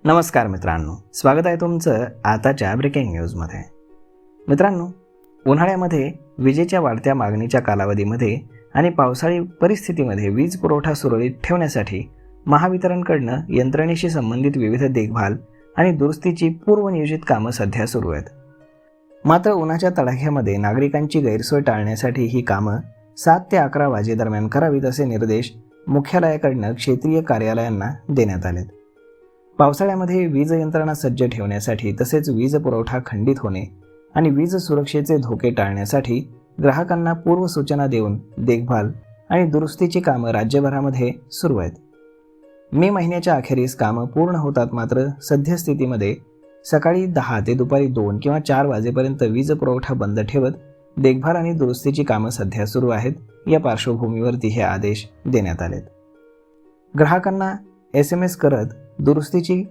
नमस्कार मित्रांनो, स्वागत आहे तुमचं आताच्या ब्रेकिंग न्यूजमध्ये. मित्रांनो, उन्हाळ्यामध्ये विजेच्या वाढत्या मागणीच्या कालावधीमध्ये आणि पावसाळी परिस्थितीमध्ये वीज पुरवठा सुरळीत ठेवण्यासाठी महावितरणकडनं यंत्रणेशी संबंधित विविध देखभाल आणि दुरुस्तीची पूर्वनियोजित कामं सध्या सुरू आहेत. मात्र उन्हाच्या तडाख्यामध्ये नागरिकांची गैरसोय टाळण्यासाठी ही कामं 7 ते 11 वाजेदरम्यान करावीत असे निर्देश मुख्यालयाकडनं क्षेत्रीय कार्यालयांना देण्यात आलेत. पावसाळ्यामध्ये वीज यंत्रणा सज्ज ठेवण्यासाठी तसेच वीज पुरवठा खंडित होणे आणि वीज सुरक्षेचे धोके टाळण्यासाठी ग्राहकांना पूर्वसूचना देऊन देखभाल आणि दुरुस्तीची कामं राज्यभरामध्ये सुरू आहेत. मे महिन्याच्या अखेरीस कामं पूर्ण होतात. मात्र सद्यस्थितीमध्ये सकाळी 10 ते दुपारी 2 किंवा 4 वाजेपर्यंत वीज पुरवठा बंद ठेवत देखभाल आणि दुरुस्तीची कामं सध्या सुरू आहेत. या पार्श्वभूमीवरती हे आदेश देण्यात आलेत. ग्राहकांना SMS करत दुरुस्तीची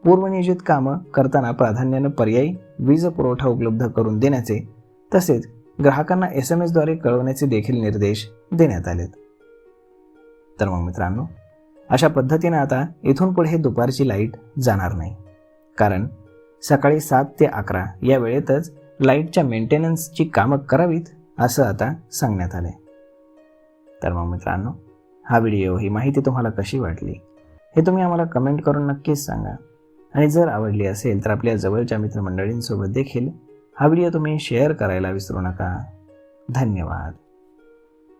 पूर्वनियोजित कामं करताना प्राधान्यानं पर्यायी वीज पुरवठा उपलब्ध करून देण्याचे तसेच ग्राहकांना SMS द्वारे कळवण्याचे देखील निर्देश देण्यात आलेत. तर मग मित्रांनो, अशा पद्धतीनं आता इथून पुढे हे दुपारची लाईट जाणार नाही, कारण सकाळी 7 ते 11 या वेळेतच लाईटच्या मेंटेनन्सची कामं करावीत असं आता सांगण्यात आले. तर मग मित्रांनो, हा व्हिडिओ, ही माहिती तुम्हाला कशी वाटली हे तुम्ही आम्हाला कमेंट करून नक्कीच सांगा. आणि जर आवडली असेल तर आपल्या जवळच्या मित्रमंडळींसोबत देखील हा व्हिडिओ तुम्ही शेअर करायला विसरू नका. धन्यवाद.